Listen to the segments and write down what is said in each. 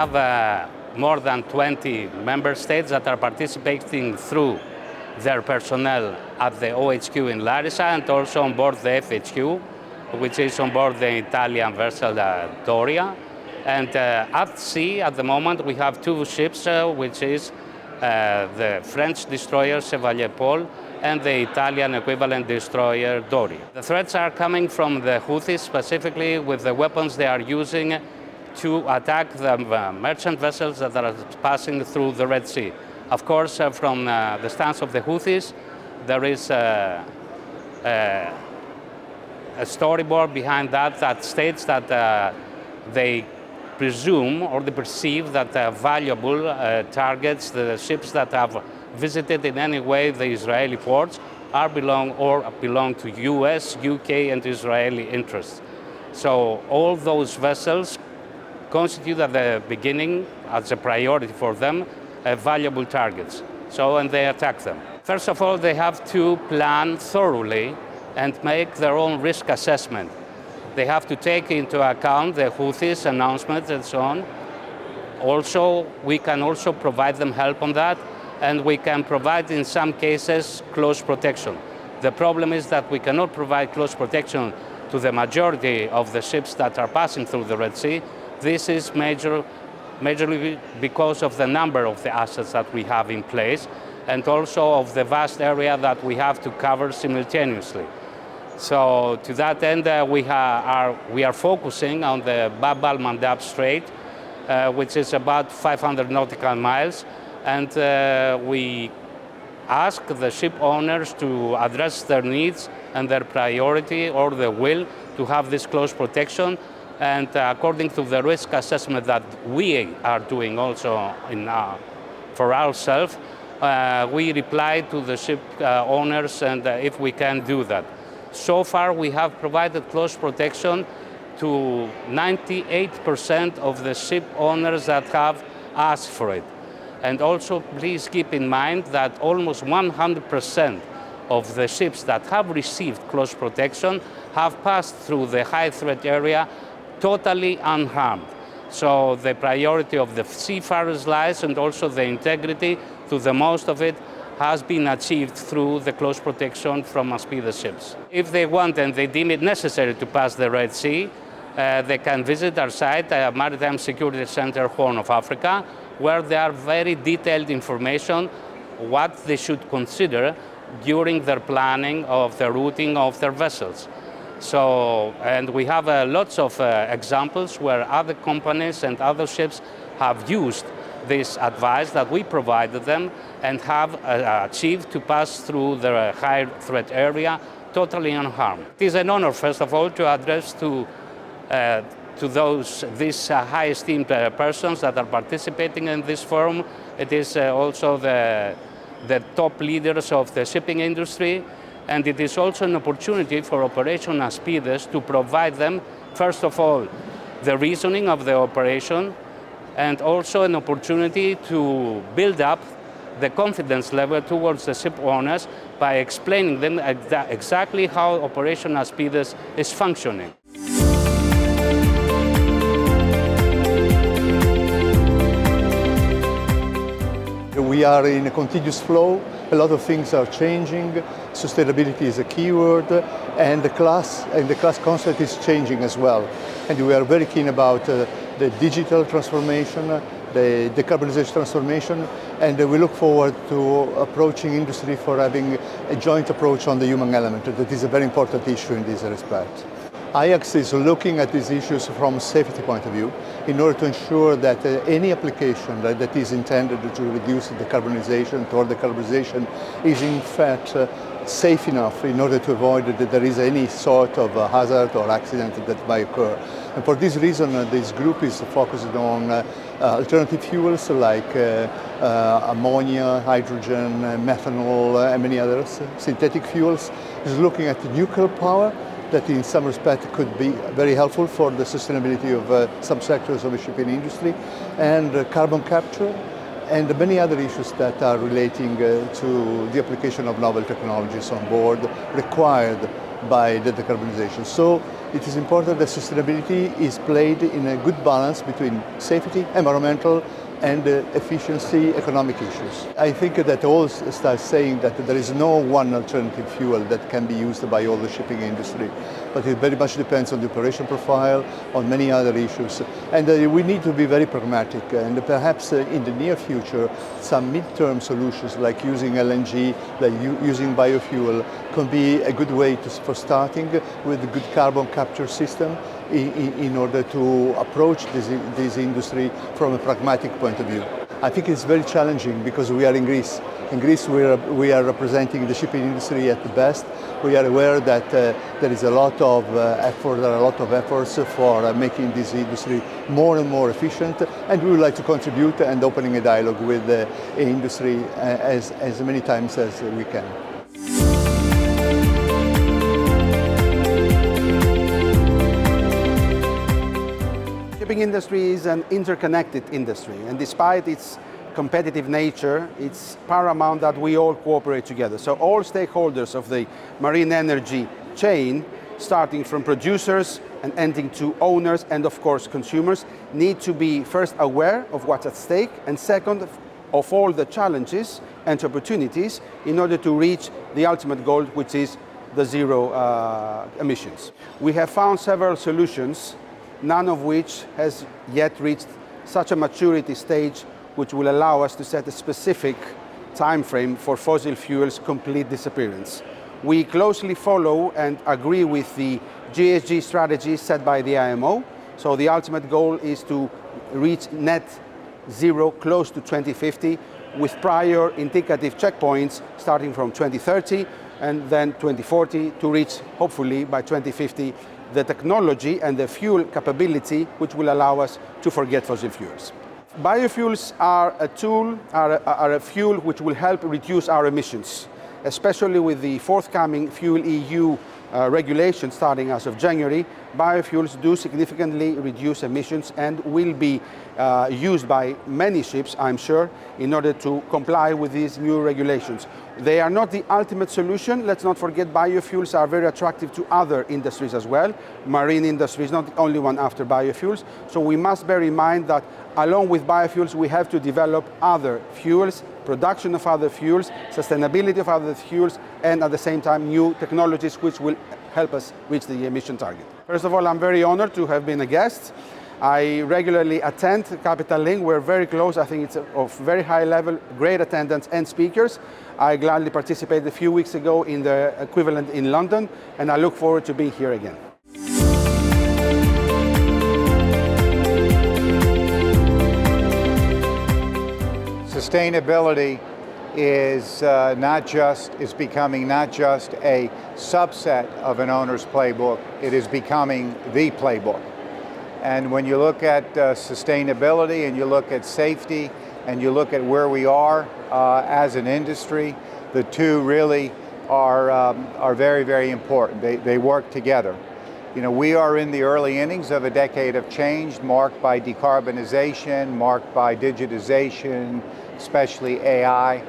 have more than 20 member states that are participating through their personnel at the OHQ in Larissa and also on board the FHQ, which is on board the Italian vessel Doria. And at sea, at the moment, we have two ships, which is the French destroyer Chevalier Paul and the Italian equivalent destroyer Dori. The threats are coming from the Houthis, specifically with the weapons they are using to attack the merchant vessels that are passing through the Red Sea. Of course, from the stance of the Houthis, there is a storyboard behind that states that they presume or they perceive that valuable targets, the ships that have visited in any way the Israeli ports, belong to US, UK, and Israeli interests. So all those vessels constitute at the beginning, as a priority for them, valuable targets. And they attack them. First of all, they have to plan thoroughly and make their own risk assessment. They have to take into account the Houthis' announcements and so on. Also, we can also provide them help on that, and we can provide, in some cases, close protection. The problem is that we cannot provide close protection to the majority of the ships that are passing through the Red Sea. This is majorly because of the number of the assets that we have in place, and also of the vast area that we have to cover simultaneously. So to that end, we are focusing on the Bab al-Mandab Strait, which is about 500 nautical miles, and we ask the ship owners to address their needs and their priority or their will to have this close protection. And according to the risk assessment that we are doing also for ourselves, we reply to the ship owners and if we can do that. So far, we have provided close protection to 98% of the ship owners that have asked for it. And also, please keep in mind that almost 100% of the ships that have received close protection have passed through the high threat area totally unharmed. So the priority of the seafarers' lives and also the integrity to the most of it has been achieved through the close protection from ASPIDA ships. If they want and they deem it necessary to pass the Red Sea, they can visit our site, Maritime Security Center, Horn of Africa, where there are very detailed information what they should consider during their planning of the routing of their vessels. And we have lots of examples where other companies and other ships have used this advice that we provided them and have achieved to pass through the high threat area totally unharmed. It is an honor, first of all, to address to these high esteemed persons that are participating in this forum. It is also the top leaders of the shipping industry, and it is also an opportunity for Operation ASPIDES to provide them, first of all, the reasoning of the operation, and also an opportunity to build up the confidence level towards the ship owners by explaining them exactly how Operation ASPIDES is functioning. We are in a continuous flow. A lot of things are changing. Sustainability is a keyword, and the class concept is changing as well. And we are very keen about the digital transformation, the decarbonization transformation, and we look forward to approaching industry for having a joint approach on the human element. That is a very important issue in this respect. IACS is looking at these issues from a safety point of view in order to ensure that any application that is intended to reduce decarbonization or decarbonization is in fact safe enough in order to avoid that there is any sort of hazard or accident that might occur. And for this reason, this group is focused on alternative fuels like ammonia, hydrogen, methanol, and many others, synthetic fuels. Is looking at nuclear power, that in some respect could be very helpful for the sustainability of subsectors of the shipping industry, and carbon capture, and many other issues that are relating to the application of novel technologies on board required by the decarbonization. So it is important that sustainability is played in a good balance between safety, environmental, and efficiency, economic issues. I think that all start saying that there is no one alternative fuel that can be used by all the shipping industry, but it very much depends on the operation profile, on many other issues. And we need to be very pragmatic, and perhaps in the near future, some mid-term solutions like using LNG, like using biofuel, can be a good way for starting with a good carbon capture system in order to approach this industry from a pragmatic point of view. I think it's very challenging because we are in Greece. In Greece, we are representing the shipping industry at the best. We are aware that there is a lot of effort, there are a lot of efforts for making this industry more and more efficient, and we would like to contribute and opening a dialogue with the industry as many times as we can. Shipping industry is an interconnected industry, and despite its competitive nature, it's paramount that we all cooperate together. So all stakeholders of the marine energy chain, starting from producers and ending to owners and of course consumers, need to be first aware of what's at stake, and second of all the challenges and opportunities in order to reach the ultimate goal, which is the zero emissions. We have found several solutions, none of which has yet reached such a maturity stage which will allow us to set a specific time frame for fossil fuels' complete disappearance. We closely follow and agree with the GHG strategy set by the IMO, so the ultimate goal is to reach net zero close to 2050 with prior indicative checkpoints starting from 2030 and then 2040 to reach, hopefully, by 2050, the technology and the fuel capability which will allow us to forget fossil fuels. Biofuels are a tool, are a fuel which will help reduce our emissions, especially with the forthcoming Fuel EU regulation starting as of January. Biofuels do significantly reduce emissions and will be used by many ships, I'm sure, in order to comply with these new regulations. They are not the ultimate solution. Let's not forget biofuels are very attractive to other industries as well. Marine industry is not the only one after biofuels. So we must bear in mind that along with biofuels, we have to develop other fuels, production of other fuels, sustainability of other fuels, and at the same time, new technologies which will help us reach the emission target. First of all, I'm very honored to have been a guest. I regularly attend Capital Link. We're very close. I think it's of very high level, great attendance and speakers. I gladly participated a few weeks ago in the equivalent in London, and I look forward to being here again. Sustainability is becoming not just a subset of an owner's playbook, it is becoming the playbook. And when you look at sustainability and you look at safety and you look at where we are as an industry, the two really are very, very important. They work together. You know, we are in the early innings of a decade of change marked by decarbonization, marked by digitization, especially AI.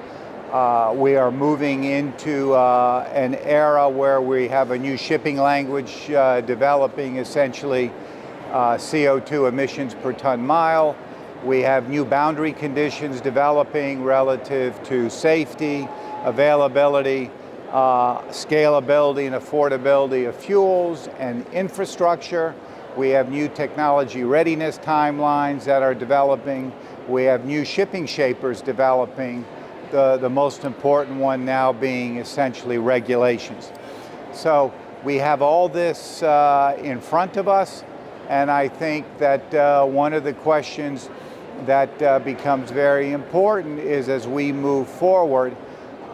We are moving into an era where we have a new shipping language developing, essentially CO2 emissions per ton mile. We have new boundary conditions developing relative to safety, availability, scalability and affordability of fuels and infrastructure. We have new technology readiness timelines that are developing. We have new shipping shapers developing, the most important one now being essentially regulations. So we have all this in front of us, and I think that one of the questions that becomes very important is, as we move forward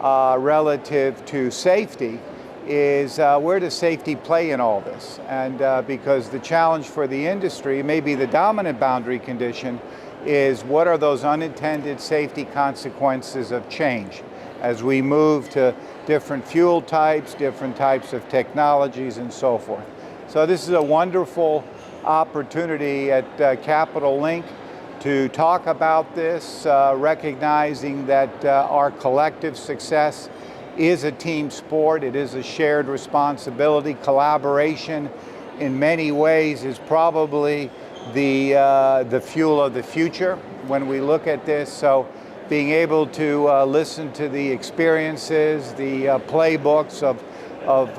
relative to safety, is where does safety play in all this? And because the challenge for the industry, maybe the dominant boundary condition, is what are those unintended safety consequences of change as we move to different fuel types, different types of technologies, and so forth. So this is a wonderful opportunity at Capital Link to talk about this, recognizing that our collective success is a team sport. It is a shared responsibility. Collaboration in many ways is probably the fuel of the future when we look at this. So being able to listen to the experiences, the playbooks of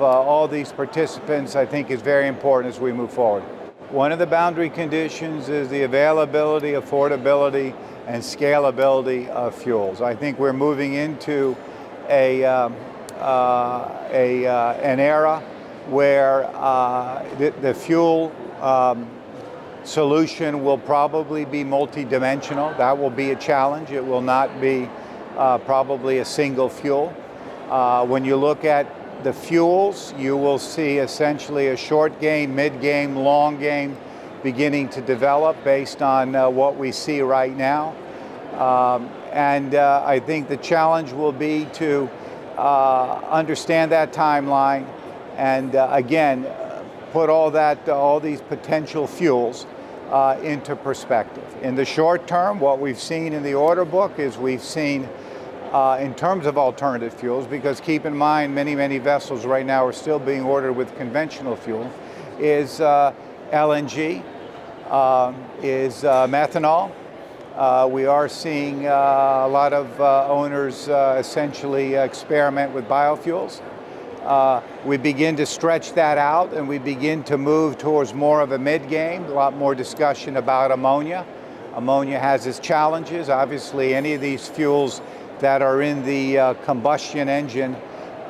all these participants, I think is very important as we move forward. One of the boundary conditions is the availability, affordability, and scalability of fuels. I think we're moving into an era where the fuel solution will probably be multidimensional. That will be a challenge. It will not be probably a single fuel. When you look at the fuels, you will see essentially a short game, mid game, long game beginning to develop based on what we see right now. I think the challenge will be to understand that timeline and again, put all these potential fuels into perspective. In the short term, what we've seen in the order book is we've seen in terms of alternative fuels, because keep in mind many vessels right now are still being ordered with conventional fuel, is LNG, is methanol. We are seeing a lot of owners essentially experiment with biofuels. We begin to stretch that out and we begin to move towards more of a mid-game, a lot more discussion about ammonia. Ammonia has its challenges. Obviously, any of these fuels that are in the combustion engine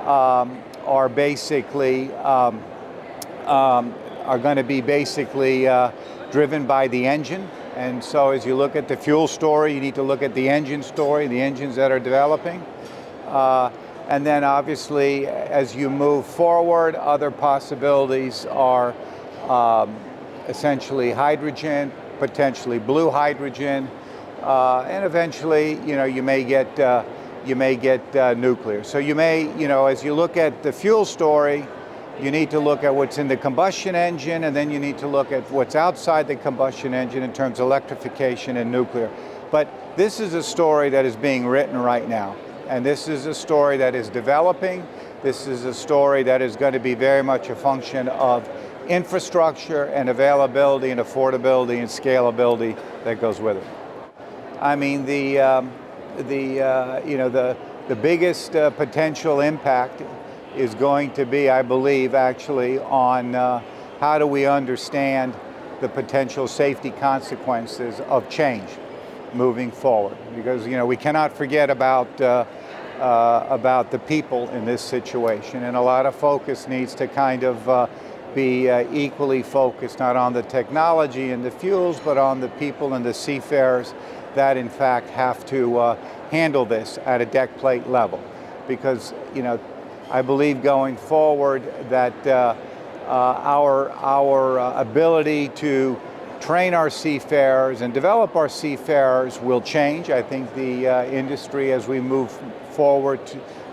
are basically are going to be basically driven by the engine. And so as you look at the fuel story, you need to look at the engine story, the engines that are developing. And then obviously, as you move forward, other possibilities are essentially hydrogen, potentially blue hydrogen, and eventually, you may get nuclear. So you may, as you look at the fuel story, you need to look at what's in the combustion engine, and then you need to look at what's outside the combustion engine in terms of electrification and nuclear. But this is a story that is being written right now. And this is a story that is developing. This is a story that is going to be very much a function of infrastructure and availability and affordability and scalability that goes with it. I mean, the biggest potential impact is going to be, I believe, actually on how do we understand the potential safety consequences of change moving forward. Because we cannot forget about the people in this situation, and a lot of focus needs to kind of be equally focused not on the technology and the fuels, but on the people and the seafarers that in fact have to handle this at a deck plate level. Because I believe going forward that our ability to train our seafarers and develop our seafarers will change. I think the industry, as we move forward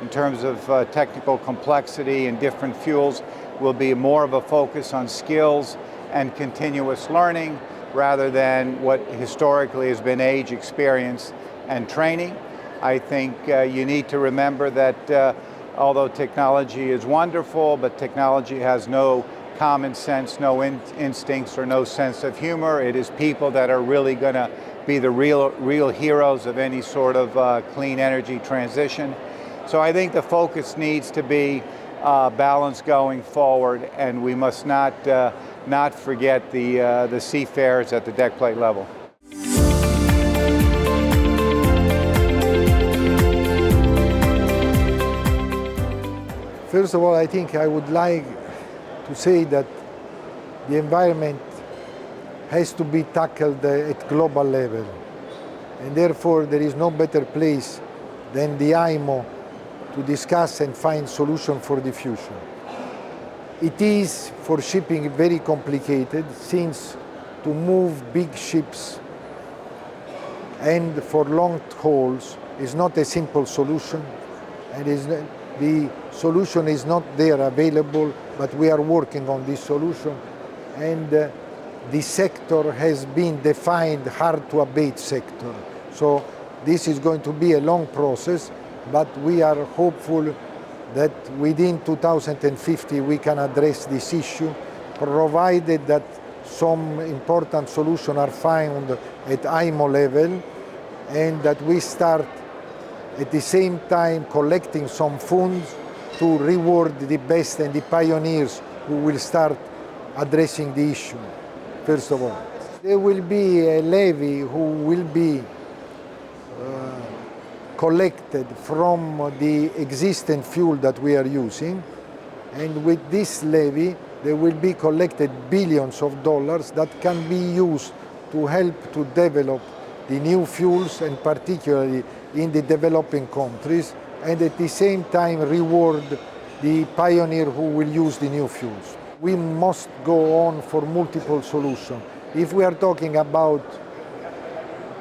in terms of technical complexity and different fuels, will be more of a focus on skills and continuous learning rather than what historically has been age, experience, and training. I think you need to remember that although technology is wonderful, but technology has no common sense, no instincts, or no sense of humor. It is people that are really going to be the real heroes of any sort of clean energy transition. So I think the focus needs to be balanced going forward, and we must not forget the seafarers at the deck plate level. First of all, I think I would like to say that the environment has to be tackled at global level, and therefore there is no better place than the IMO to discuss and find solutions for the future. It is for shipping very complicated, since to move big ships and for long hauls is not a simple solution, and the solution is not there available, but we are working on this solution, and the sector has been defined hard to abate sector. So this is going to be a long process, but we are hopeful that within 2050 we can address this issue, provided that some important solutions are found at IMO level and that we start at the same time collecting some funds to reward the best and the pioneers who will start addressing the issue, first of all. There will be a levy who will be collected from the existing fuel that we are using, and with this levy there will be collected billions of dollars that can be used to help to develop the new fuels, and particularly in the developing countries, and at the same time reward the pioneer who will use the new fuels. We must go on for multiple solutions. If we are talking about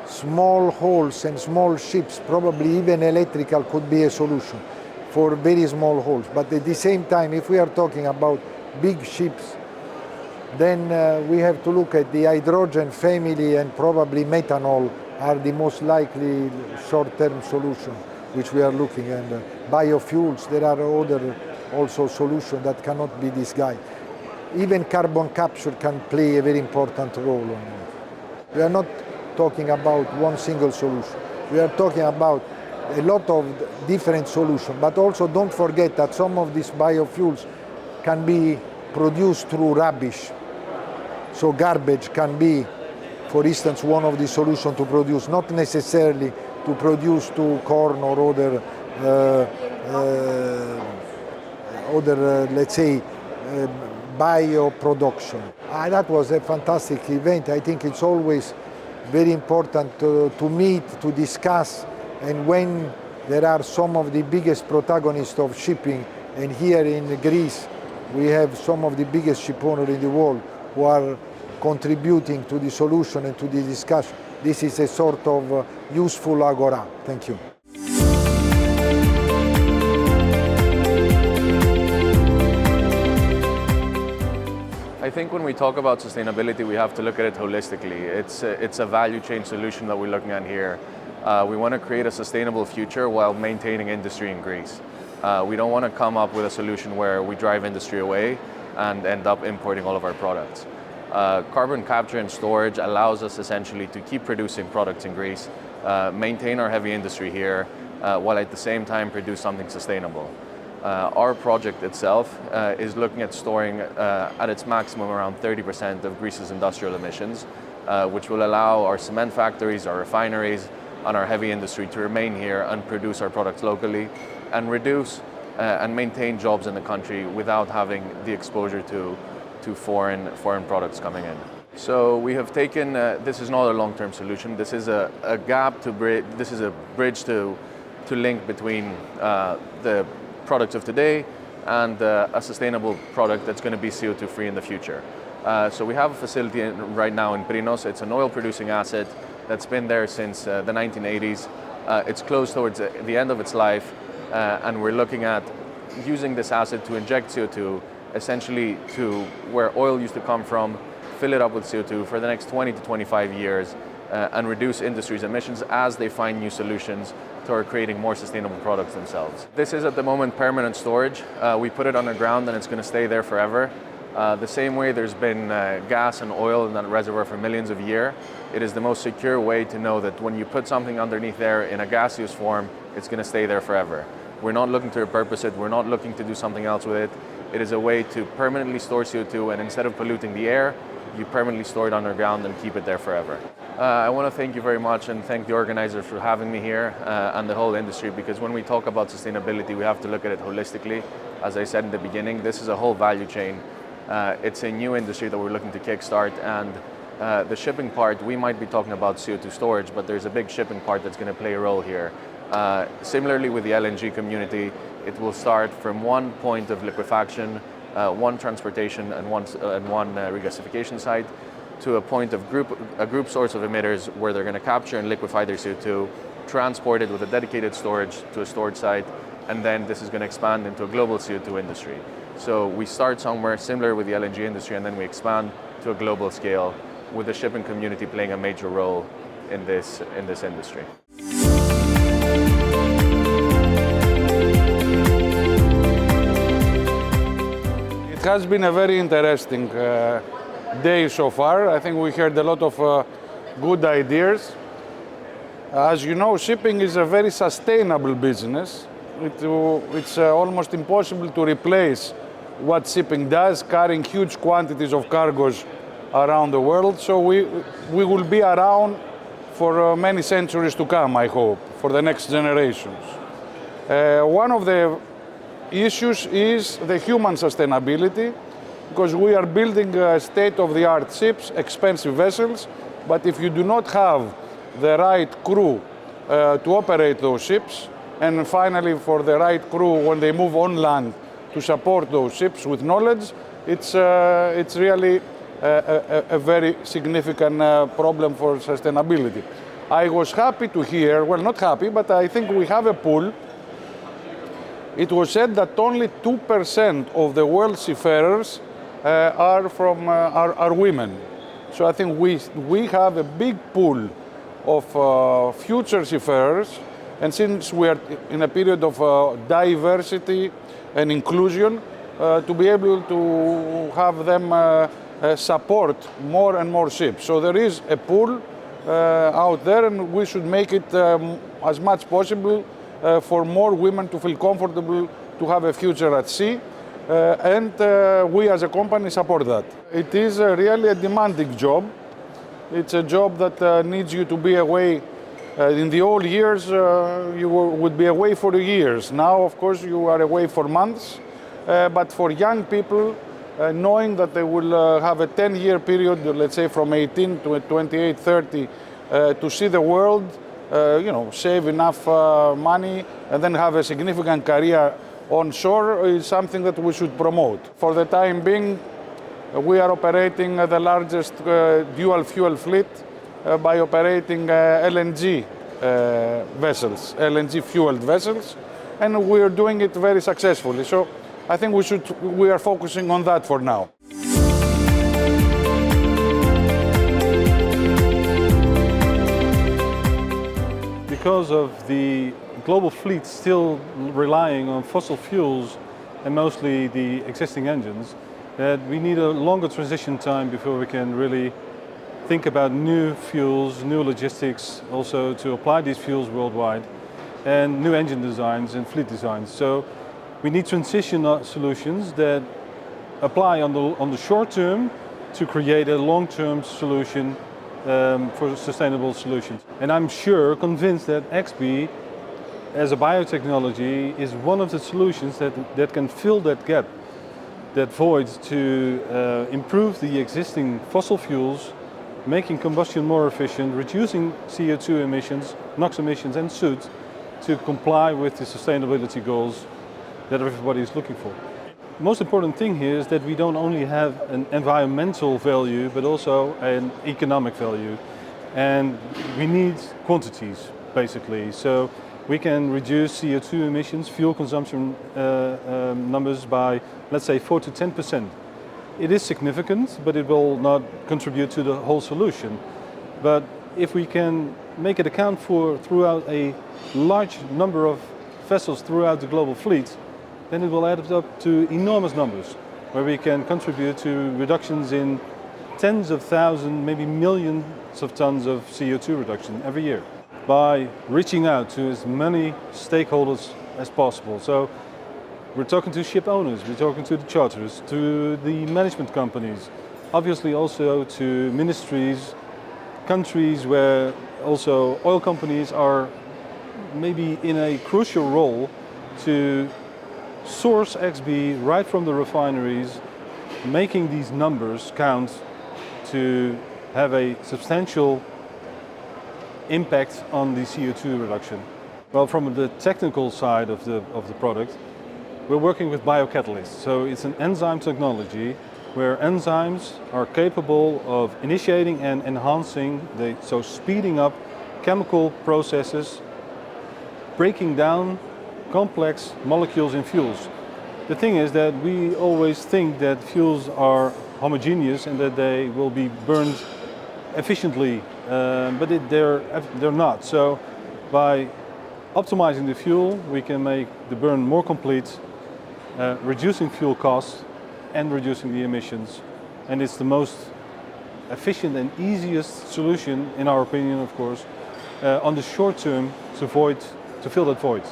small hulls and small ships, probably even electrical could be a solution for very small hulls. But at the same time, if we are talking about big ships, then we have to look at the hydrogen family, and probably methanol are the most likely short-term solution which we are looking at. Biofuels, there are other also solutions that cannot be disguised. Even carbon capture can play a very important role on it. We are not talking about one single solution. We are talking about a lot of different solutions, but also don't forget that some of these biofuels can be produced through rubbish. So garbage can be, for instance, one of the solutions to produce, not necessarily to produce to corn or other let's say, bioproduction. That was a fantastic event. I think it's always very important to meet, to discuss, and when there are some of the biggest protagonists of shipping, and here in Greece we have some of the biggest ship owners in the world who are contributing to the solution and to the discussion. This is a sort of useful agora. Thank you. I think when we talk about sustainability, we have to look at it holistically. It's a value chain solution that we're looking at here. We want to create a sustainable future while maintaining industry in Greece. We don't want to come up with a solution where we drive industry away and end up importing all of our products. Carbon capture and storage allows us essentially to keep producing products in Greece, maintain our heavy industry here, while at the same time produce something sustainable. Our project itself is looking at storing at its maximum around 30% of Greece's industrial emissions, which will allow our cement factories, our refineries, and our heavy industry to remain here and produce our products locally and reduce and maintain jobs in the country without having the exposure to foreign products coming in. So we have taken, this is not a long-term solution, this is a gap to bridge, this is a bridge to link between the products of today and a sustainable product that's going to be CO2 free in the future. So we have a facility right now in Prinos. It's an oil producing asset that's been there since the 1980s. It's close towards the end of its life, and we're looking at using this asset to inject CO2 essentially to where oil used to come from, fill it up with CO2 for the next 20 to 25 years and reduce industry's emissions as they find new solutions toward creating more sustainable products themselves. This is at the moment permanent storage. We put it underground and it's going to stay there forever. The same way there's been gas and oil in that reservoir for millions of years, it is the most secure way to know that when you put something underneath there in a gaseous form, it's going to stay there forever. We're not looking to repurpose it, we're not looking to do something else with it. It is a way to permanently store CO2, and instead of polluting the air, you permanently store it underground and keep it there forever. I want to thank you very much and thank the organizers for having me here and the whole industry, because when we talk about sustainability, we have to look at it holistically. As I said in the beginning, this is a whole value chain. It's a new industry that we're looking to kickstart, and the shipping part, we might be talking about CO2 storage, but there's a big shipping part that's going to play a role here. Similarly with the LNG community, it will start from one point of liquefaction, one transportation and one regasification site, to a point of a group source of emitters where they're going to capture and liquefy their CO2, transport it with a dedicated storage to a storage site, and then this is going to expand into a global CO2 industry. So we start somewhere similar with the LNG industry, and then we expand to a global scale with the shipping community playing a major role in this industry. has been a very interesting day so far. I think we heard a lot of good ideas. As you know, shipping is a very sustainable business. It's almost impossible to replace what shipping does, carrying huge quantities of cargoes around the world. So we will be around for many centuries to come, I hope, for the next generations. One of the issues is the human sustainability, because we are building state-of-the-art ships, expensive vessels, but if you do not have the right crew to operate those ships, and finally for the right crew when they move on land to support those ships with knowledge, it's really a very significant problem for sustainability. I was happy to hear, well, not happy, but I think we have a pool. It was said that only 2% of the world's seafarers are women. So I think we have a big pool of future seafarers, and since we are in a period of diversity and inclusion, to be able to have them support more and more ships. So there is a pool out there, and we should make it as much possible for more women to feel comfortable to have a future at sea, and we as a company support that. It is really a demanding job. It's a job that needs you to be away. In the old years, you would be away for years. Now, of course, you are away for months, but for young people, knowing that they will have a 10-year period, let's say from 18 to 28, 30, to see the world, save enough money and then have a significant career on shore is something that we should promote. For the time being, we are operating the largest dual fuel fleet by operating LNG vessels, LNG fueled vessels, and we are doing it very successfully. So I think we are focusing on that for now. Because of the global fleet still relying on fossil fuels and mostly the existing engines, that we need a longer transition time before we can really think about new fuels, new logistics, also to apply these fuels worldwide, and new engine designs and fleet designs. So we need transition solutions that apply on the short term to create a long-term solution for sustainable solutions. And I'm convinced that XBEE as a biotechnology is one of the solutions that can fill that gap, that void, to improve the existing fossil fuels, making combustion more efficient, reducing CO2 emissions, NOx emissions and soot, to comply with the sustainability goals that everybody is looking for. The most important thing here is that we don't only have an environmental value, but also an economic value. And we need quantities, basically. So we can reduce CO2 emissions, fuel consumption numbers by, let's say, 4 to 10%. It is significant, but it will not contribute to the whole solution. But if we can make it account for throughout a large number of vessels throughout the global fleet, then it will add up to enormous numbers, where we can contribute to reductions in tens of thousands, maybe millions of tons of CO2 reduction every year, by reaching out to as many stakeholders as possible. So we're talking to ship owners, we're talking to the charterers, to the management companies, obviously also to ministries, countries where also oil companies are maybe in a crucial role to source XBEE right from the refineries, making these numbers count to have a substantial impact on the CO2 reduction. Well, from the technical side of the product, we're working with biocatalysts. So it's an enzyme technology where enzymes are capable of initiating and enhancing, so speeding up chemical processes, breaking down complex molecules in fuels. The thing is that we always think that fuels are homogeneous and that they will be burned efficiently, but they're not. So by optimizing the fuel, we can make the burn more complete, reducing fuel costs, and reducing the emissions. And it's the most efficient and easiest solution, in our opinion, of course, on the short term to fill that void.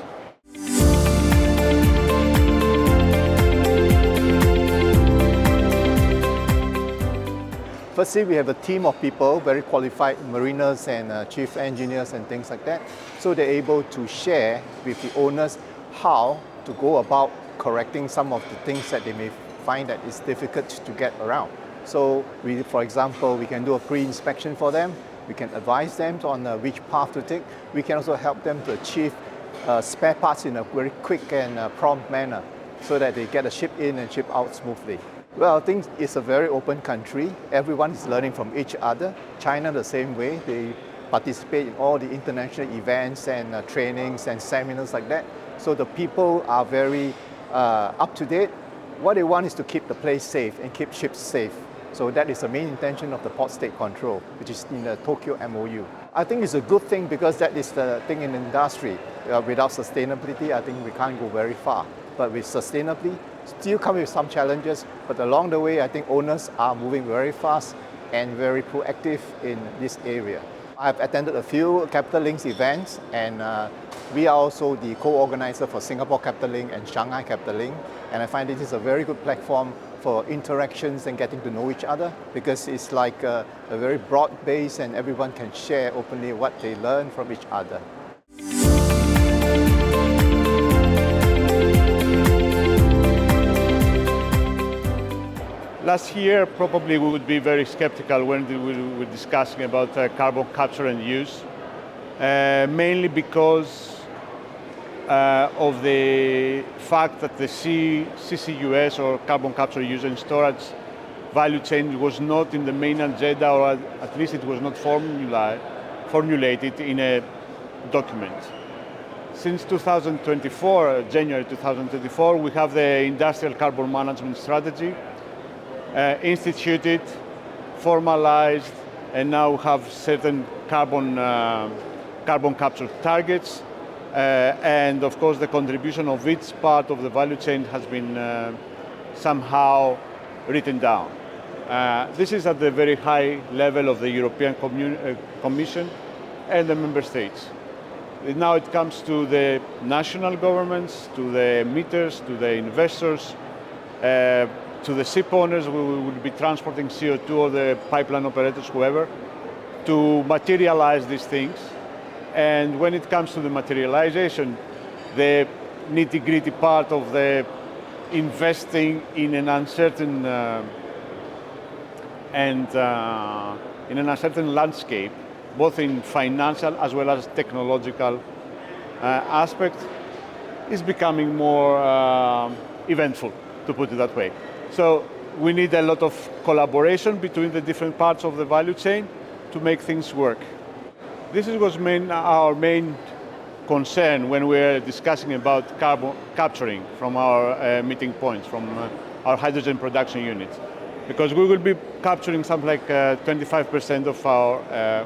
Firstly, we have a team of people, very qualified mariners and chief engineers and things like that. So they're able to share with the owners how to go about correcting some of the things that they may find that it's difficult to get around. So for example, we can do a pre-inspection for them. We can advise them on which path to take. We can also help them to achieve spare parts in a very quick and prompt manner so that they get a ship in and ship out smoothly. Well, I think it's a very open country. Everyone is learning from each other. China the same way. They participate in all the international events and trainings and seminars like that. So the people are very up to date. What they want is to keep the place safe and keep ships safe. So that is the main intention of the port state control, which is in the Tokyo MOU. I think it's a good thing because that is the thing in the industry. Without sustainability, I think we can't go very far. But with sustainability, still come with some challenges, but along the way, I think owners are moving very fast and very proactive in this area. I've attended a few Capital Links events, and we are also the co-organizer for Singapore Capital Link and Shanghai Capital Link, and I find this is a very good platform for interactions and getting to know each other, because it's like a very broad base and everyone can share openly what they learn from each other. Last year, probably we would be very skeptical when we were discussing about carbon capture and use, mainly because of the fact that the CCUS, or carbon capture, use and storage value chain, was not in the main agenda, or at least it was not formulated in a document. Since 2024, January 2024, we have the Industrial Carbon Management Strategy, instituted, formalized, and now have certain carbon capture targets. And of course, the contribution of each part of the value chain has been somehow written down. This is at the very high level of the European Commission and the member states. Now it comes to the national governments, to the emitters, to the investors, to the ship owners who will be transporting CO2, or the pipeline operators, whoever, to materialize these things. And when it comes to the materialization, the nitty-gritty part of the investing in an uncertain in an uncertain landscape, both in financial as well as technological aspect, is becoming more eventful, to put it that way. So we need a lot of collaboration between the different parts of the value chain to make things work. This was our main concern when we were discussing about carbon capturing from our meeting points, from our hydrogen production units. Because we will be capturing something like 25% of our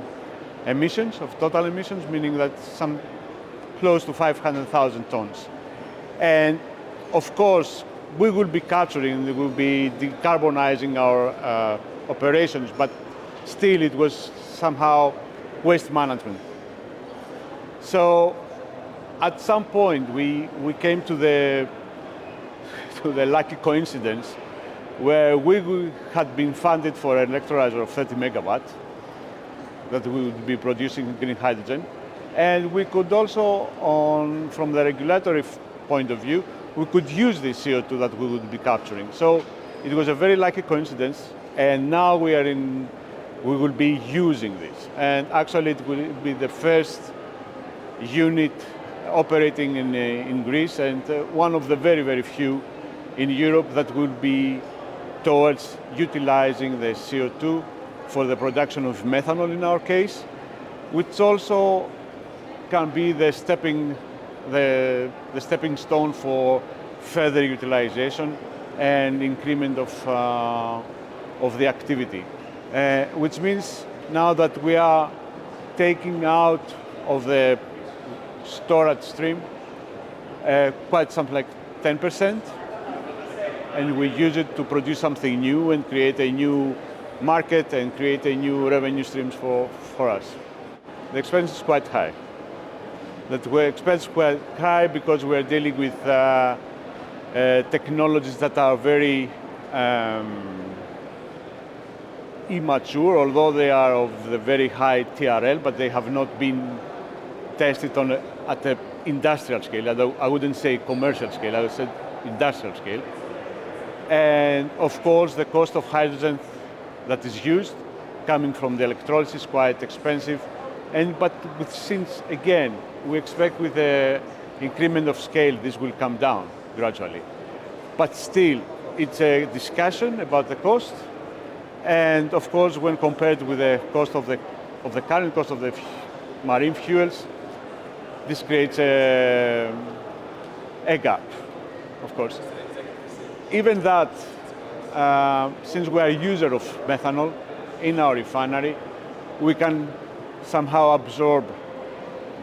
emissions, of total emissions, meaning that some close to 500,000 tons. And of course, we will be capturing, we will be decarbonizing our operations, but still it was somehow waste management. So at some point we came to the lucky coincidence where we had been funded for an electrolyzer of 30 megawatt that we would be producing green hydrogen. And we could also, from the regulatory point of view, we could use the CO2 that we would be capturing. So it was a very lucky coincidence, and now we will be using this. And actually it will be the first unit operating in Greece, and one of the very, very few in Europe that will be towards utilizing the CO2 for the production of methanol in our case, which also can be the stepping stone for further utilization and increment of the activity. Which means now that we are taking out of the storage stream quite something like 10%, and we use it to produce something new and create a new market and create a new revenue streams for us. The expense is quite high. Expense is quite high because we're dealing with technologies that are very immature, although they are of the very high TRL, but they have not been tested at the industrial scale. I wouldn't say commercial scale, I would say industrial scale. And of course, the cost of hydrogen that is used, coming from the electrolysis, is quite expensive. But since, again, we expect with the increment of scale, this will come down gradually. But still, it's a discussion about the cost. And of course, when compared with the cost of the current cost of the marine fuels, this creates a gap, of course. Even that, since we are a user of methanol in our refinery, we can somehow absorb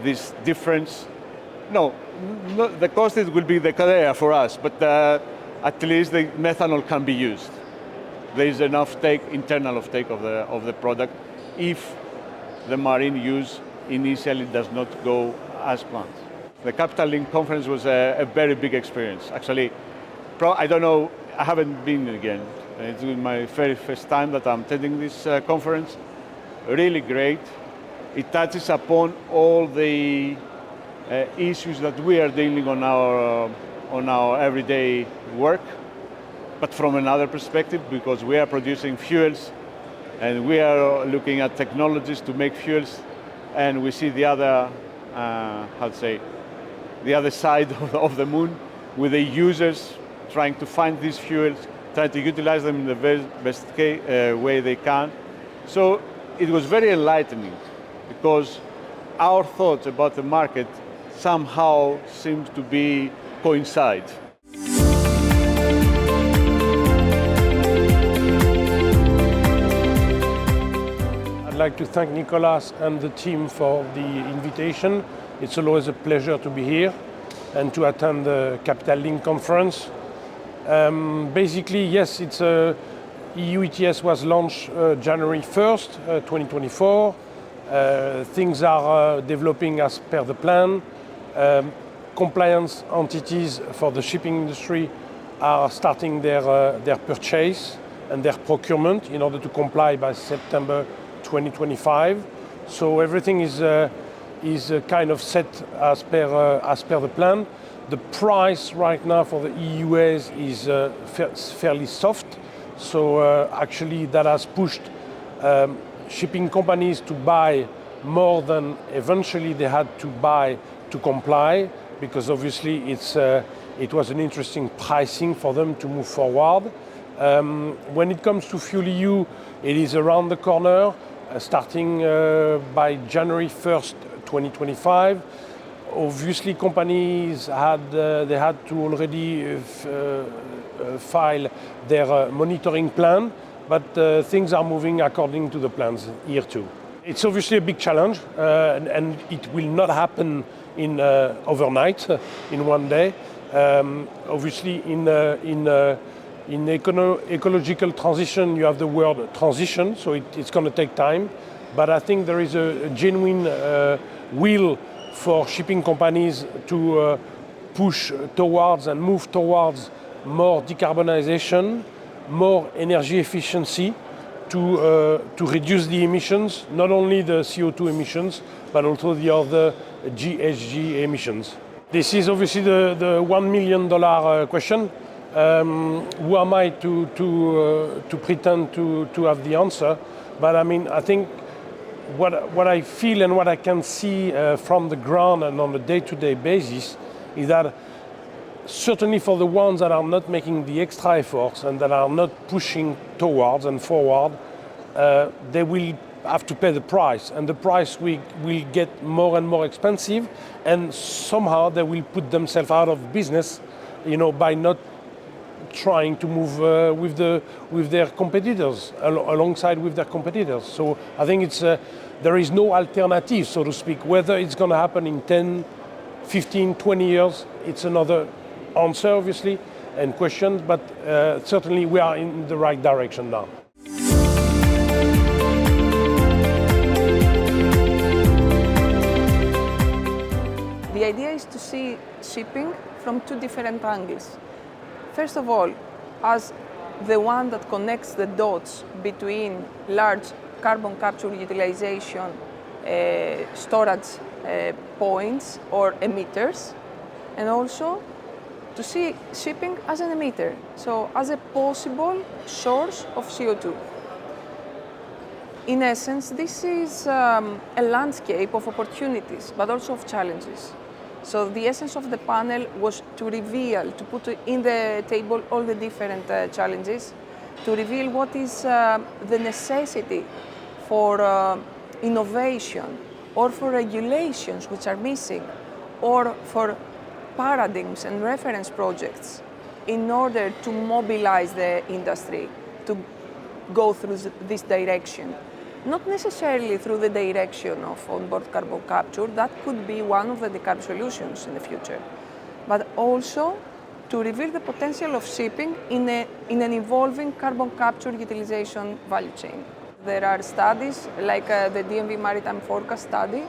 this difference. No, the cost will be the carrier for us, but at least the methanol can be used. There is enough internal offtake of the product if the marine use initially does not go as planned. The Capital Link conference was a very big experience. Actually, I don't know, I haven't been again. It's my very first time that I'm attending this conference. Really great. It touches upon all the issues that we are dealing on our everyday work, but from another perspective, because we are producing fuels and we are looking at technologies to make fuels, and we see the other, the other side of the moon with the users trying to find these fuels, trying to utilize them in the very best way they can. So it was very enlightening because our thoughts about the market somehow seem to coincide. I'd like to thank Nikolas and the team for the invitation. It's always a pleasure to be here and to attend the Capital Link conference. Basically, yes, it's EU ETS was launched January 1st, 2024. Things are developing as per the plan. Compliance entities for the shipping industry are starting their purchase and their procurement in order to comply by September 2025. So everything is kind of set as per the plan. The price right now for the EUAs is fairly soft. So actually that has pushed shipping companies to buy more than eventually they had to buy to comply, because obviously it was an interesting pricing for them to move forward. When it comes to Fuel EU, it is around the corner, starting by January 1st, 2025. Obviously, companies had to already file their monitoring plan, but things are moving according to the plans here too. It's obviously a big challenge, and it will not happen in overnight, in one day. Obviously, in ecological transition, you have the word transition, so it's going to take time. But I think there is a genuine will for shipping companies to push towards and move towards more decarbonization, more energy efficiency, to reduce the emissions, not only the CO2 emissions, but also the other GHG emissions. This is obviously the $1 million question. Who am I to pretend to have the answer? But I mean, I think what I feel and what I can see from the ground and on a day-to-day basis is that certainly for the ones that are not making the extra efforts and that are not pushing towards and forward, they will have to pay the price, and the price will get more and more expensive, and somehow they will put themselves out of business, by not trying to move with their competitors, alongside with their competitors. So I think there is no alternative, so to speak. Whether it's going to happen in 10, 15, 20 years, it's another answer, obviously. and questions, but certainly we are in the right direction now. The idea is to see shipping from two different angles. First of all, as the one that connects the dots between large carbon capture utilization storage points or emitters, and also to see shipping as an emitter, so as a possible source of CO2. In essence, this is a landscape of opportunities, but also of challenges. So the essence of the panel was to reveal, to put in the table all the different challenges, to reveal what is the necessity for innovation or for regulations which are missing, or for paradigms and reference projects in order to mobilize the industry to go through this direction. Not necessarily through the direction of onboard carbon capture, that could be one of the decarb solutions in the future, but also to reveal the potential of shipping in an evolving carbon capture utilization value chain. There are studies like the DNV Maritime Forecast study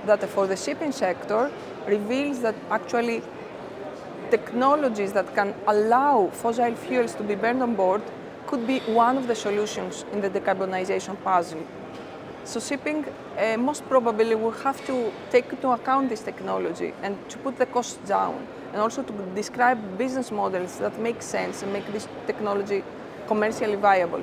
that for the shipping sector reveals that actually technologies that can allow fossil fuels to be burned on board could be one of the solutions in the decarbonization puzzle. So shipping most probably will have to take into account this technology and to put the costs down, and also to describe business models that make sense and make this technology commercially viable.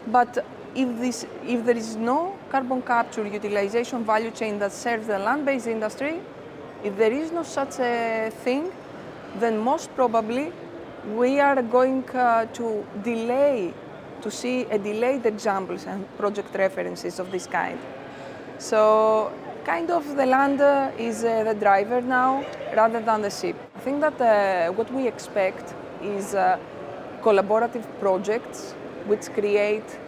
But if there is no carbon capture utilization value chain that serves the land-based industry, if there is no such a thing, then most probably we are going to see delayed examples and project references of this kind. So kind of the land is the driver now rather than the ship. I think that what we expect is collaborative projects which create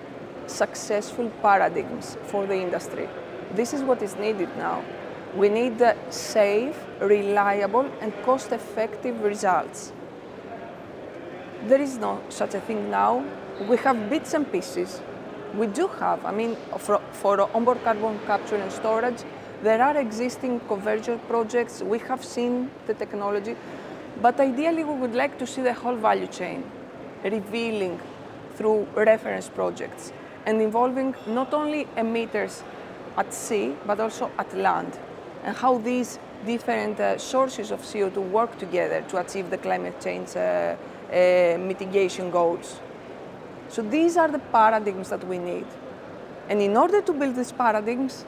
successful paradigms for the industry. This is what is needed now. We need safe, reliable and cost-effective results. There is no such a thing now. We have bits and pieces. We do have, for onboard carbon capture and storage, there are existing conversion projects. We have seen the technology, but ideally we would like to see the whole value chain revealing through reference projects and involving not only emitters at sea, but also at land, and how these different sources of CO2 work together to achieve the climate change mitigation goals. So these are the paradigms that we need. And in order to build these paradigms,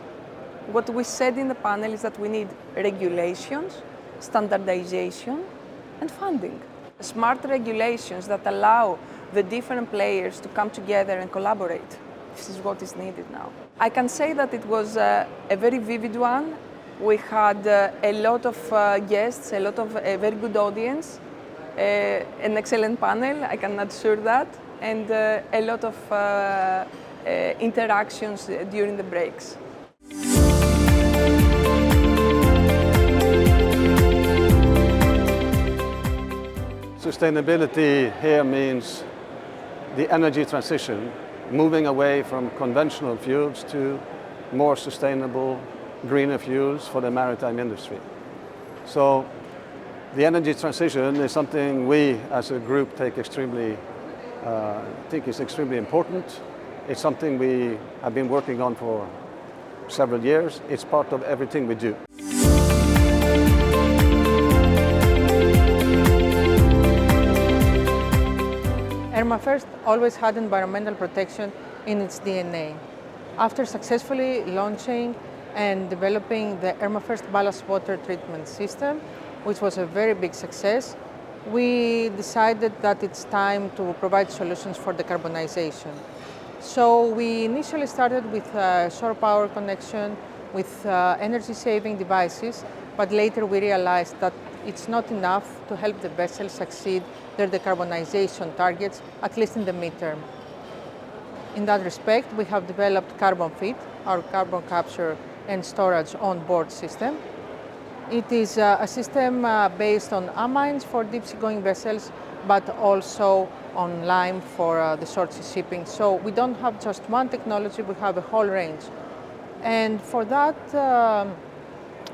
what we said in the panel is that we need regulations, standardization, and funding. Smart regulations that allow the different players to come together and collaborate. This is what is needed now. I can say that it was a very vivid one. We had a lot of guests, a very good audience, an excellent panel, I can assure that, and a lot of interactions during the breaks. Sustainability here means the energy transition, moving away from conventional fuels to more sustainable, greener fuels for the maritime industry. So the energy transition is something we as a group think is extremely important. It's something we have been working on for several years. It's part of everything we do. First always had environmental protection in its DNA. After successfully launching and developing the First ballast water treatment system, which was a very big success, we decided that it's time to provide solutions for decarbonization. So we initially started with shore power connection, with energy-saving devices, but later we realized that it's not enough to help the vessels succeed their decarbonization targets, at least in the midterm. In that respect, we have developed Carbon Fit, our carbon capture and storage on-board system. It is a system based on amines for deep-sea going vessels, but also on lime for the short sea shipping. So we don't have just one technology, we have a whole range. And for that,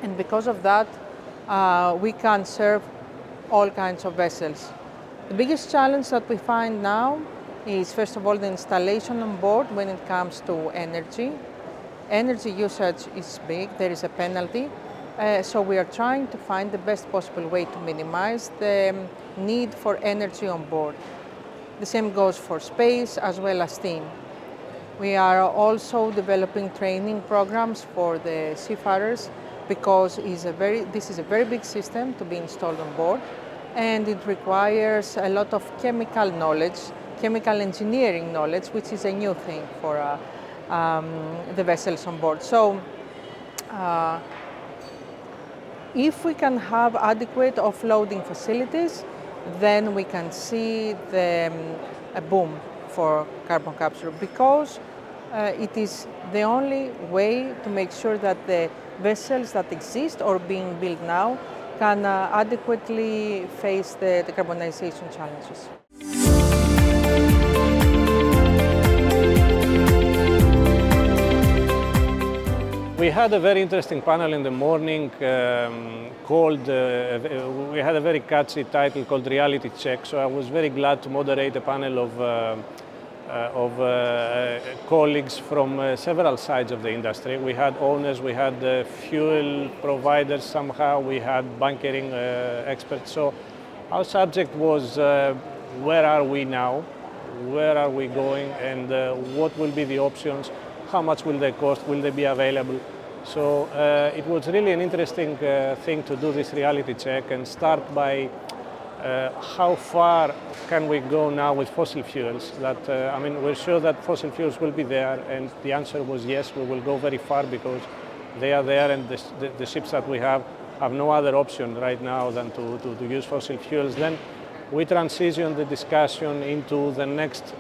and because of that, we can serve all kinds of vessels. The biggest challenge that we find now is, first of all, the installation on board when it comes to energy. Energy usage is big, there is a penalty. So we are trying to find the best possible way to minimize the need for energy on board. The same goes for space as well as steam. We are also developing training programs for the seafarers because this is a very big system to be installed on board, and it requires a lot of chemical knowledge, chemical engineering knowledge, which is a new thing for the vessels on board. So if we can have adequate offloading facilities, then we can see a boom for carbon capture, because it is the only way to make sure that the vessels that exist or being built now can adequately face the decarbonization challenges. We had a very interesting panel in the morning called, we had a very catchy title called Reality Check, so I was very glad to moderate a panel of colleagues from several sides of the industry. We had owners, we had fuel providers somehow, we had bunkering experts. So our subject was where are we now, where are we going, and what will be the options, how much will they cost, will they be available. So it was really an interesting thing to do this reality check and start by how far can we go now with fossil fuels. That I mean, we're sure that fossil fuels will be there, and the answer was yes, we will go very far because they are there, and the ships that we have no other option right now than to use fossil fuels. Then we transition the discussion into the next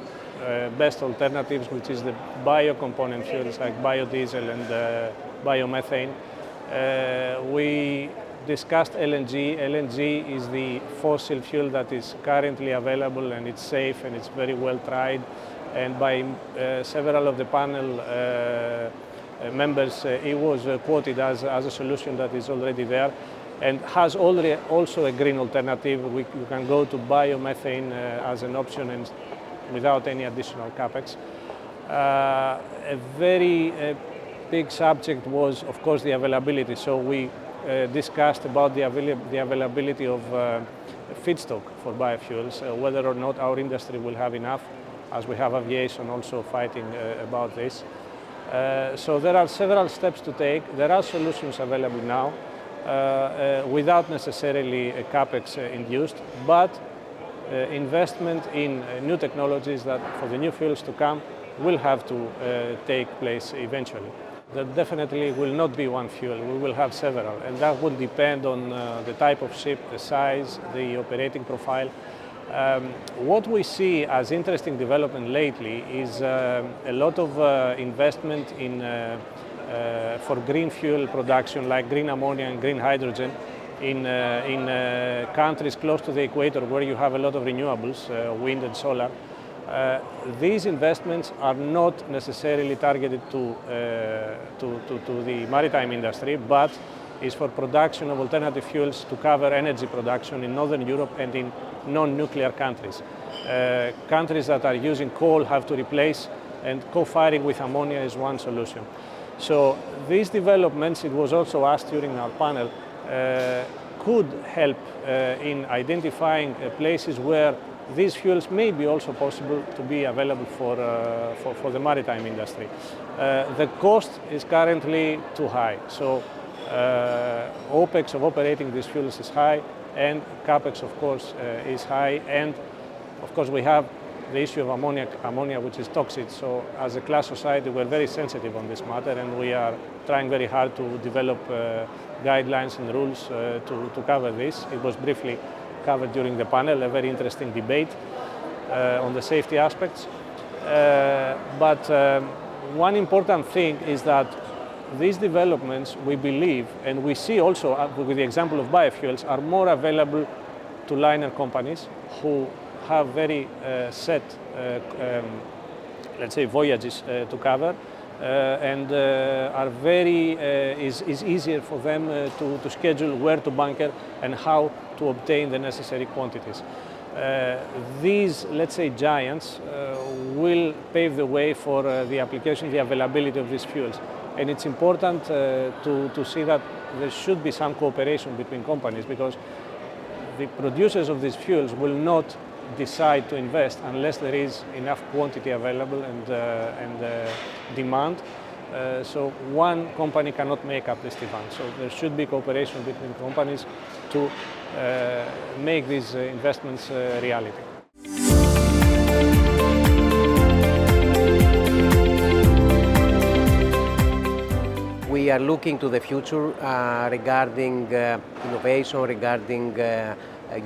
best alternatives, which is the bio-component fuels like biodiesel and biomethane. We discussed LNG. LNG is the fossil fuel that is currently available, and it's safe and it's very well tried. And by several of the panel members, it was quoted as a solution that is already there and has already also a green alternative. You can go to biomethane as an option and without any additional capex. A very big subject was, of course, the availability. So we discussed about the availability of feedstock for biofuels, whether or not our industry will have enough, as we have aviation also fighting about this. So there are several steps to take. There are solutions available now without necessarily a capex induced, but investment in new technologies that for the new fuels to come will have to take place eventually. There definitely will not be one fuel, we will have several, and that will depend on the type of ship, the size, the operating profile. What we see as interesting development lately is a lot of investment in for green fuel production like green ammonia and green hydrogen in countries close to the equator where you have a lot of renewables, wind and solar. These investments are not necessarily targeted to the maritime industry, but is for production of alternative fuels to cover energy production in Northern Europe and in non-nuclear countries. Countries that are using coal have to replace, and co-firing with ammonia is one solution. So these developments, it was also asked during our panel, could help in identifying places where these fuels may be also possible to be available for the maritime industry. The cost is currently too high, so OPEX of operating these fuels is high, and CAPEX, of course, is high, and of course we have the issue of ammonia, which is toxic. So as a class society, we're very sensitive on this matter, and we are trying very hard to develop guidelines and rules to cover this. It was briefly covered during the panel, a very interesting debate on the safety aspects. But one important thing is that these developments, we believe, and we see also with the example of biofuels, are more available to liner companies who have very set, let's say, voyages to cover, and are very, is easier for them to schedule where to bunker and how to obtain the necessary quantities. These, let's say, giants will pave the way for the application, the availability of these fuels. And it's important to see that there should be some cooperation between companies, because the producers of these fuels will not decide to invest unless there is enough quantity available and demand. So one company cannot make up this demand. So there should be cooperation between companies to make these investments reality. We are looking to the future regarding innovation, regarding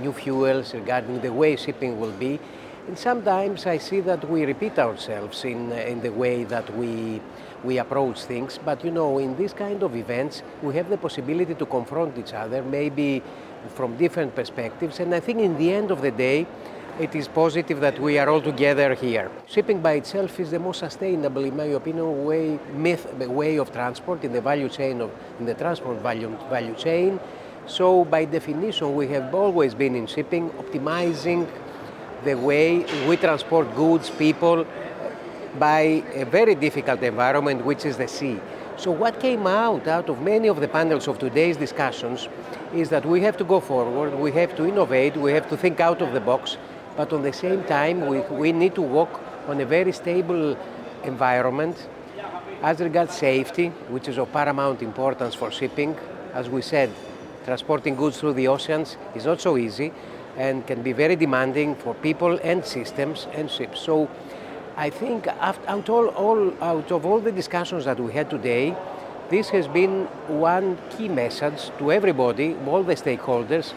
new fuels, regarding the way shipping will be. And sometimes I see that we repeat ourselves in the way that we approach things. But you know, in this kind of events, we have the possibility to confront each other, maybe from different perspectives. And I think in the end of the day, it is positive that we are all together here. Shipping by itself is the most sustainable, in my opinion, way of transport in the value chain, in the transport value chain. So by definition, we have always been in shipping, optimizing the way we transport goods, people, by a very difficult environment, which is the sea. So what came out of many of the panels of today's discussions is that we have to go forward, we have to innovate, we have to think out of the box, but at the same time, we need to work on a very stable environment as regards safety, which is of paramount importance for shipping. As we said, transporting goods through the oceans is not so easy and can be very demanding for people and systems and ships. So I think out of all the discussions that we had today, this has been one key message to everybody, all the stakeholders,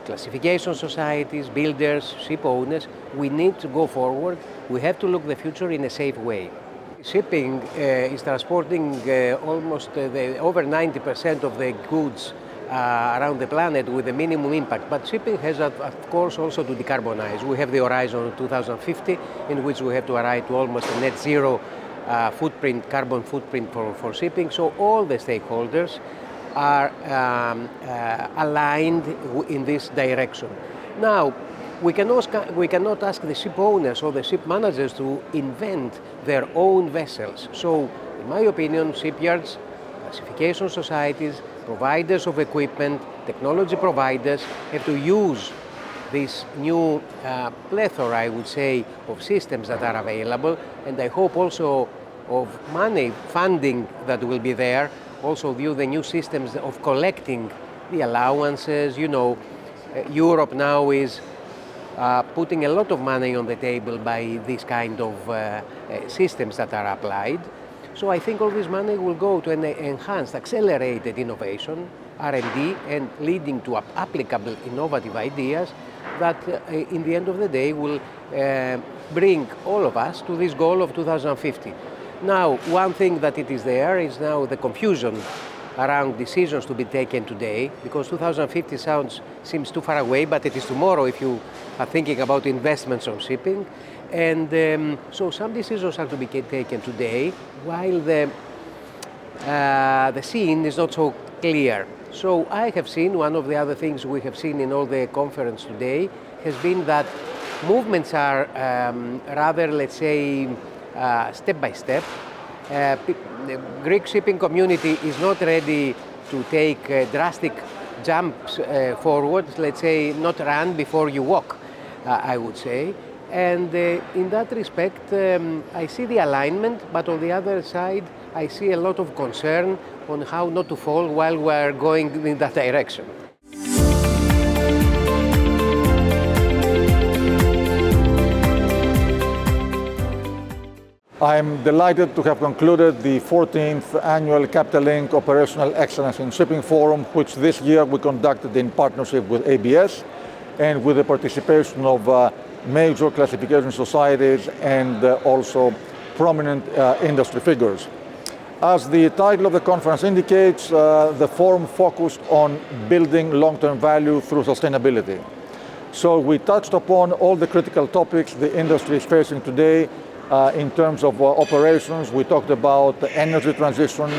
classification societies, builders, ship owners. We need to go forward. We have to look the future in a safe way. Shipping is transporting almost over 90% of the goods around the planet with a minimum impact. But shipping has, of course, also to decarbonize. We have the horizon 2050, in which we have to arrive to almost a net zero carbon footprint for shipping. So all the stakeholders are aligned in this direction. Now, we cannot ask the ship owners or the ship managers to invent their own vessels. So, in my opinion, shipyards, classification societies, providers of equipment, technology providers have to use this new plethora, I would say, of systems that are available, and I hope also of money, funding that will be there, also view the new systems of collecting the allowances. You know, Europe now is putting a lot of money on the table by these kind of systems that are applied. So I think all this money will go to an enhanced, accelerated innovation, R&D, and leading to applicable, innovative ideas that in the end of the day will bring all of us to this goal of 2050. Now, one thing that it is there is now the confusion around decisions to be taken today, because 2050 seems too far away, but it is tomorrow if you are thinking about investments on shipping. And so some decisions are to be taken today, while the scene is not so clear. So I have seen, one of the other things we have seen in all the conference today has been that movements are rather, let's say, step by step. The Greek shipping community is not ready to take drastic jumps forward, let's say, not run before you walk, I would say. And in that respect, I see the alignment, but on the other side, I see a lot of concern on how not to fall while we're going in that direction. I'm delighted to have concluded the 14th annual Capital Link Operational Excellence in Shipping Forum, which this year we conducted in partnership with ABS and with the participation of major classification societies and also prominent industry figures. As the title of the conference indicates, the forum focused on building long-term value through sustainability. So we touched upon all the critical topics the industry is facing today in terms of operations. We talked about the energy transition,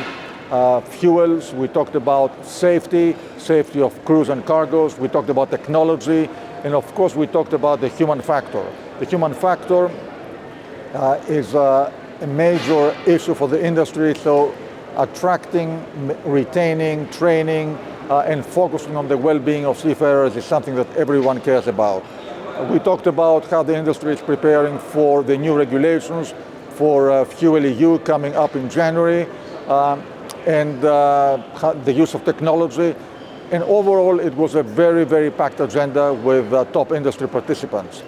fuels, we talked about safety of crews and cargoes, we talked about technology, and of course we talked about the human factor. The human factor is a major issue for the industry, so attracting, retaining, training, and focusing on the well-being of seafarers is something that everyone cares about. We talked about how the industry is preparing for the new regulations for Fuel EU coming up in January, and the use of technology. And overall, it was a very, very packed agenda with top industry participants.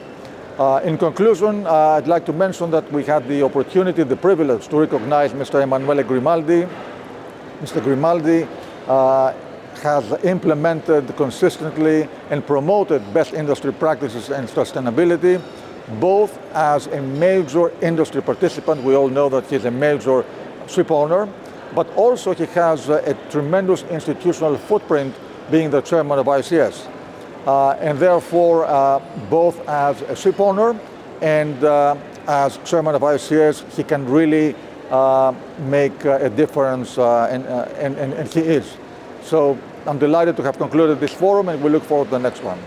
In conclusion, I'd like to mention that we had the opportunity, the privilege to recognize Mr. Emanuele Grimaldi. Mr. Grimaldi has implemented consistently and promoted best industry practices and sustainability, both as a major industry participant. We all know that he's a major ship owner, but also he has a tremendous institutional footprint being the chairman of IACS. And therefore, both as a ship owner and as chairman of IACS, he can really make a difference, and he is. So I'm delighted to have concluded this forum, and we look forward to the next one.